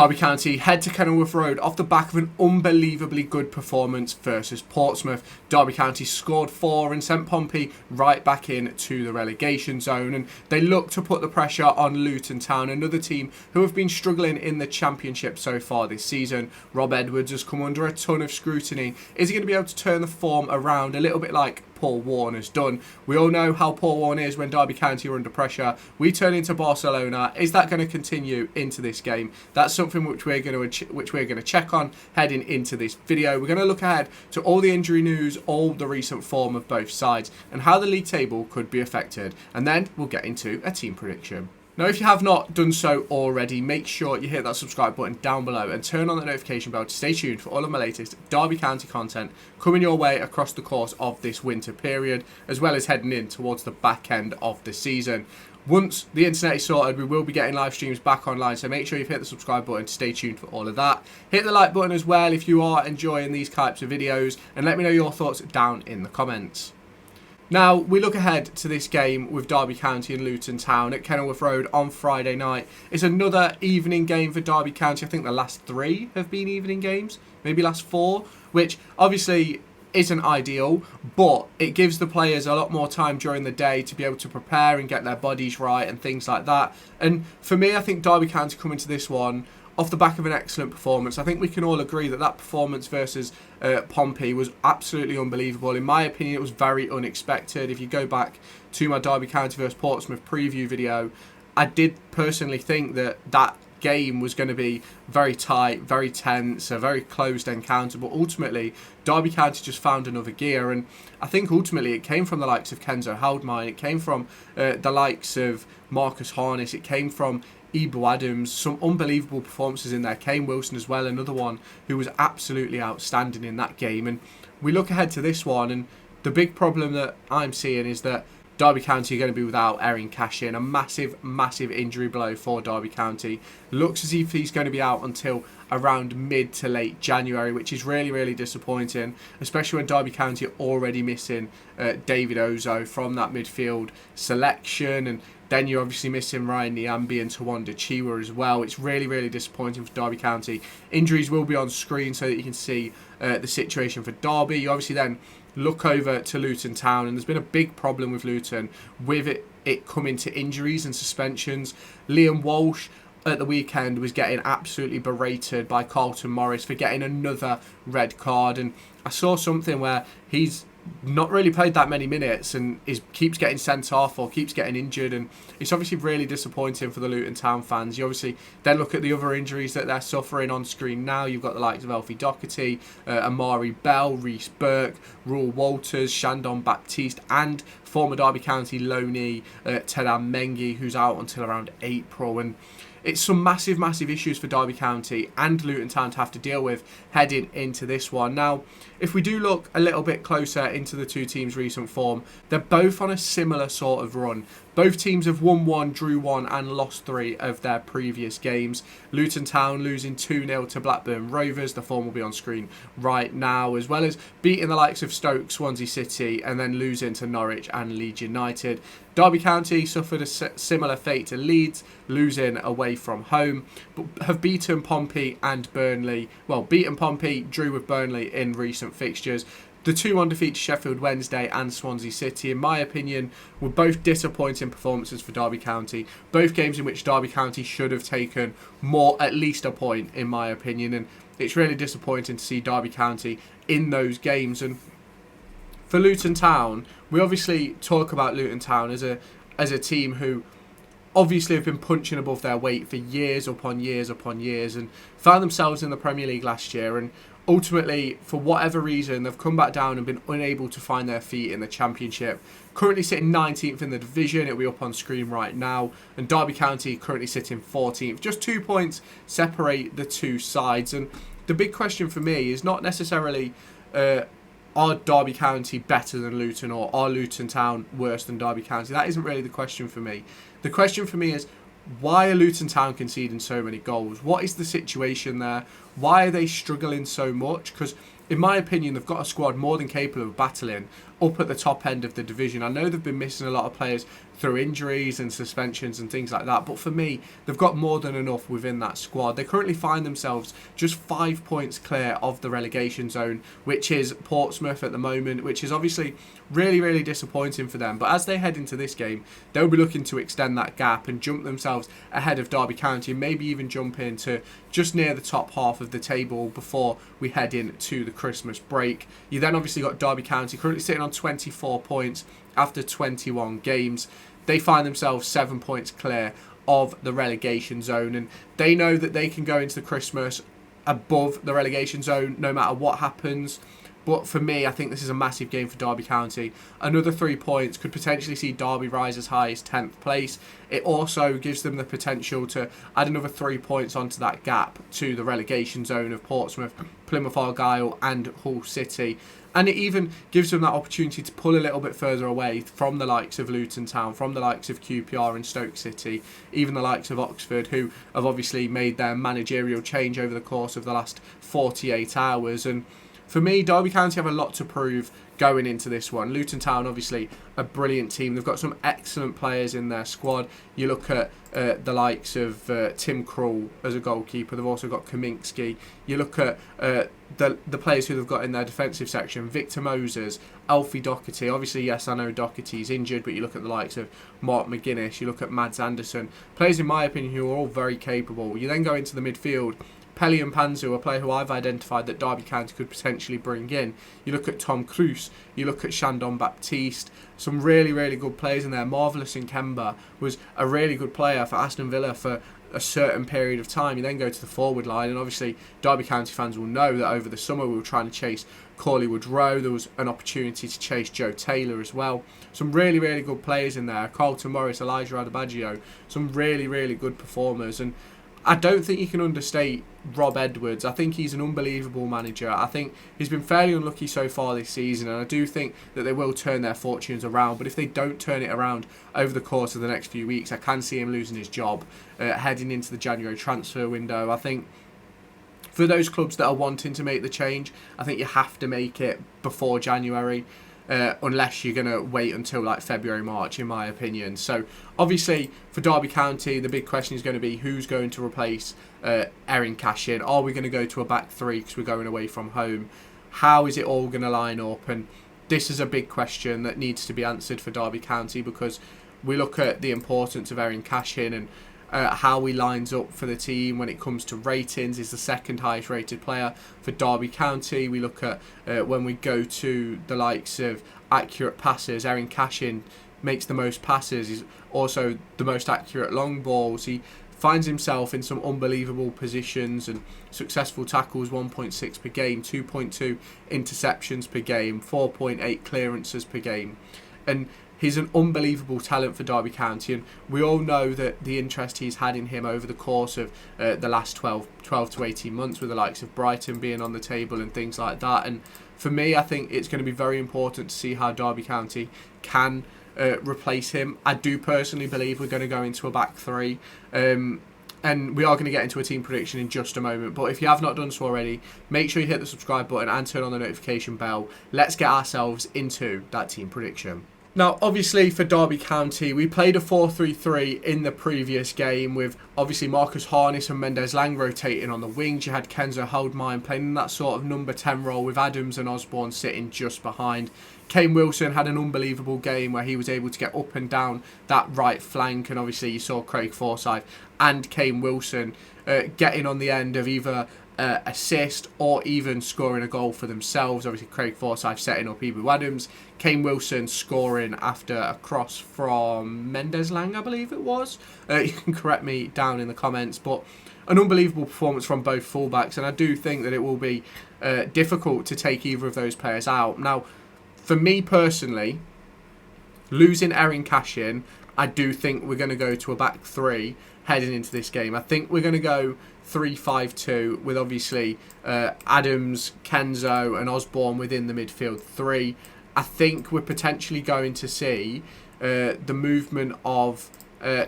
Derby County head to Kenilworth Road off the back of an unbelievably good performance versus Portsmouth. Derby County scored 4 and sent Pompey right back in to the relegation zone, and they look to put the pressure on Luton Town, another team who have been struggling in the Championship so far this season. Rob Edwards has come under a ton of scrutiny. Is he going to be able to turn the form around a little bit like Paul Warner's done? We all know how Paul Warner is when Derby County are under pressure. We turn into Barcelona. Is that going to continue into this game? That's something which we're going to check on heading into this video. We're going to look ahead to all the injury news, all the recent form of both sides, and how the league table could be affected. And then we'll get into a team prediction. Now, if you have not done so already, make sure you hit that subscribe button down below and turn on the notification bell to stay tuned for all of my latest Derby County content coming your way across the course of this winter period, as well as heading in towards the back end of the season. Once the internet is sorted, we will be getting live streams back online, so make sure you've hit the subscribe button to stay tuned for all of that. Hit the like button as well if you are enjoying these types of videos, and let me know your thoughts down in the comments. Now, we look ahead to this game with Derby County and Luton Town at Kenilworth Road on Friday night. It's another evening game for Derby County. I think the last 3 have been evening games, maybe last 4, which obviously isn't ideal, but it gives the players a lot more time during the day to be able to prepare and get their bodies right and things like that. And for me, I think Derby County come into this one off the back of an excellent performance. I think we can all agree that that performance versus Pompey was absolutely unbelievable. In my opinion, it was very unexpected. If you go back to my Derby County versus Portsmouth preview video, I did personally think that that game was going to be very tight, very tense, a very closed encounter, but ultimately Derby County just found another gear, and I think ultimately it came from the likes of Kenzo Haldmine, it came from the likes of Marcus Harness, it came from Ibu Adams, some unbelievable performances in there. Kane Wilson as well, another one who was absolutely outstanding in that game. And we look ahead to this one, and the big problem that I'm seeing is that Derby County are going to be without Eiran Cashin, a massive, massive injury blow for Derby County. Looks as if he's going to be out until around mid to late January, which is really, really disappointing, especially when Derby County are already missing David Ozo from that midfield selection, and then you're obviously missing Ryan Niambi and Tawanda Chiwa as well. It's really, really disappointing for Derby County. Injuries will be on screen so that you can see the situation for Derby. You obviously then look over to Luton Town, and there's been a big problem with Luton with it coming to injuries and suspensions. Liam Walsh at the weekend was getting absolutely berated by Carlton Morris for getting another red card, and I saw something where he's not really played that many minutes and keeps getting sent off or keeps getting injured, and it's obviously really disappointing for the Luton Town fans. You obviously then look at the other injuries that they're suffering on screen now. You've got the likes of Elfie Doherty, Amari Bell, Reece Burke, Rule Walters, Shandon Baptiste, and former Derby County loanee Tedam Mengi, who's out until around April. And it's some massive, massive issues for Derby County and Luton Town to have to deal with heading into this one. Now, if we do look a little bit closer into the two teams' recent form, they're both on a similar sort of run. Both teams have won 1, drew 1 and lost 3 of their previous games. Luton Town losing 2-0 to Blackburn Rovers, the form will be on screen right now, as well as beating the likes of Stoke, Swansea City, and then losing to Norwich and Leeds United. Derby County suffered a similar fate to Leeds, losing away from home, but have beaten Pompey and Burnley. Well, beaten Pompey, drew with Burnley in recent fixtures. The 2 undefeated Sheffield Wednesday and Swansea City, in my opinion, were both disappointing performances for Derby County. Both games in which Derby County should have taken more, at least a point, in my opinion. And it's really disappointing to see Derby County in those games. And for Luton Town, we obviously talk about Luton Town as a team who obviously have been punching above their weight for years upon years upon years, and found themselves in the Premier League last year, and ultimately, for whatever reason, they've come back down and been unable to find their feet in the Championship. Currently sitting 19th in the division, it'll be up on screen right now, and Derby County currently sitting 14th. Just 2 points separate the two sides, and the big question for me is not necessarily are Derby County better than Luton, or are Luton Town worse than Derby County? That isn't really the question for me. The question for me is, why are Luton Town conceding so many goals? What is the situation there? Why are they struggling so much? Because in my opinion, they've got a squad more than capable of battling up at the top end of the division. I know they've been missing a lot of players through injuries and suspensions and things like that, but for me, they've got more than enough within that squad. They currently find themselves just 5 points clear of the relegation zone, which is Portsmouth at the moment, which is obviously really, really disappointing for them. But as they head into this game, they'll be looking to extend that gap and jump themselves ahead of Derby County, and maybe even jump into just near the top half of the table before we head into the Christmas break. You then obviously got Derby County currently sitting on 24 points after 21 games. They find themselves 7 points clear of the relegation zone, and they know that they can go into the Christmas above the relegation zone no matter what happens. But for me, I think this is a massive game for Derby County. Another 3 points could potentially see Derby rise as high as 10th place. It also gives them the potential to add another 3 points onto that gap to the relegation zone of Portsmouth, Plymouth Argyle and Hull City. And it even gives them that opportunity to pull a little bit further away from the likes of Luton Town, from the likes of QPR and Stoke City, even the likes of Oxford, who have obviously made their managerial change over the course of the last 48 hours. And for me, Derby County have a lot to prove going into this one. Luton Town, obviously, a brilliant team. They've got some excellent players in their squad. You look at the likes of Tim Krul as a goalkeeper. They've also got Kaminski. You look at the players who they've got in their defensive section. Victor Moses, Alfie Doherty. Obviously, yes, I know Doherty's injured, but you look at the likes of Mark McGuinness. You look at Mads Anderson. Players, in my opinion, who are all very capable. You then go into the midfield. Pelly and Panzu, a player who I've identified that Derby County could potentially bring in. You look at Tom Kruse, you look at Shandon Baptiste, some really, really good players in there. Marvellous Nkemba was a really good player for Aston Villa for a certain period of time. You then go to the forward line, and obviously Derby County fans will know that over the summer we were trying to chase Corley Woodrow. There was an opportunity to chase Joe Taylor as well. Some really, really good players in there. Carlton Morris, Elijah Adebayo, some really, really good performers. And I don't think you can understate Rob Edwards. I think he's an unbelievable manager. I think he's been fairly unlucky so far this season, and I do think that they will turn their fortunes around. But if they don't turn it around over the course of the next few weeks, I can see him losing his job heading into the January transfer window. I think for those clubs that are wanting to make the change, I think you have to make it before January. Unless you're going to wait until like February, March, in my opinion. So obviously for Derby County, the big question is going to be who's going to replace Eiran Cashin. Are we going to go to a back three because we're going away from home? How is it all going to line up? And this is a big question that needs to be answered for Derby County, because we look at the importance of Eiran Cashin and how he lines up for the team when it comes to ratings. He's the second highest rated player for Derby County. We look at when we go to the likes of accurate passes, Eiran Cashin makes the most passes. He's also the most accurate long balls. He finds himself in some unbelievable positions and successful tackles, 1.6 per game, 2.2 interceptions per game, 4.8 clearances per game. And he's an unbelievable talent for Derby County, and we all know that the interest he's had in him over the course of the last 12 to 18 months, with the likes of Brighton being on the table and things like that. And for me, I think it's going to be very important to see how Derby County can replace him. I do personally believe we're going to go into a back three. And we are going to get into a team prediction in just a moment. But if you have not done so already, make sure you hit the subscribe button and turn on the notification bell. Let's get ourselves into that team prediction. Now, obviously, for Derby County, we played a 4-3-3 in the previous game with, obviously, Marcus Harness and Mendes Lang rotating on the wings. You had Kenzo Holdmine playing in that sort of number 10 role with Adams and Osborne sitting just behind. Kane Wilson had an unbelievable game where he was able to get up and down that right flank, and obviously you saw Craig Forsyth and Kane Wilson getting on the end of either assist or even scoring a goal for themselves. Obviously Craig Forsyth setting up Ibu Adams, Kane Wilson scoring after a cross from Mendes Lang, I believe it was. You can correct me down in the comments, but an unbelievable performance from both fullbacks, and I do think that it will be difficult to take either of those players out. Now, for me personally, losing Eiran Cashin, I do think we're going to go to a back three heading into this game. I think we're going to go 3-5-2 with obviously Adams, Kenzo and Osborne within the midfield three. I think we're potentially going to see the movement of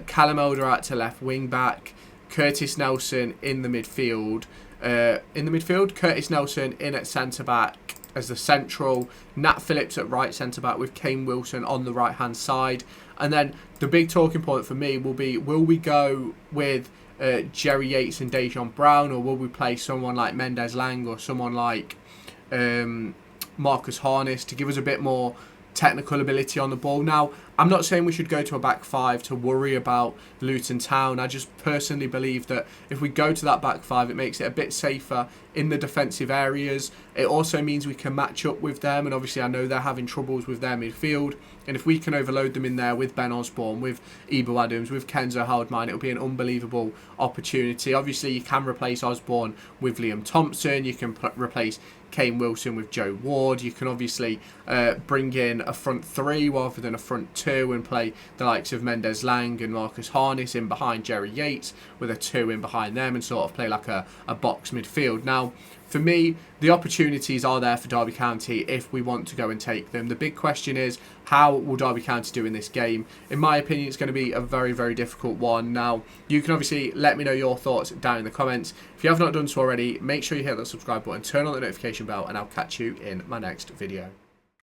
Callum Alderweireld to left wing back, Curtis Nelson in the midfield. Curtis Nelson in at centre-back as the central. Nat Phillips at right centre-back with Kane Wilson on the right-hand side. And then the big talking point for me will be, will we go with Jerry Yates and Dejon Brown, or will we play someone like Mendes Lang or someone like Marcus Harness to give us a bit more technical ability on the ball? Now, I'm not saying we should go to a back five to worry about Luton Town. I just personally believe that if we go to that back five, it makes it a bit safer in the defensive areas. It also means we can match up with them, and obviously I know they're having troubles with their midfield, and if we can overload them in there with Ben Osborne, with Ebo Adams, with Kenzo Haldmine, it'll be an unbelievable opportunity. Obviously, you can replace Osborne with Liam Thompson, you can replace Kane Wilson with Joe Ward. You can obviously bring in a front three rather than a front two and play the likes of Mendes Lang and Marcus Harness in behind Jerry Yates with a two in behind them and sort of play like a box midfield. Now, for me, the opportunities are there for Derby County if we want to go and take them. The big question is, how will Derby County do in this game? In my opinion, it's going to be a very, very difficult one. Now, you can obviously let me know your thoughts down in the comments. If you have not done so already, make sure you hit that subscribe button, turn on the notification bell, and I'll catch you in my next video.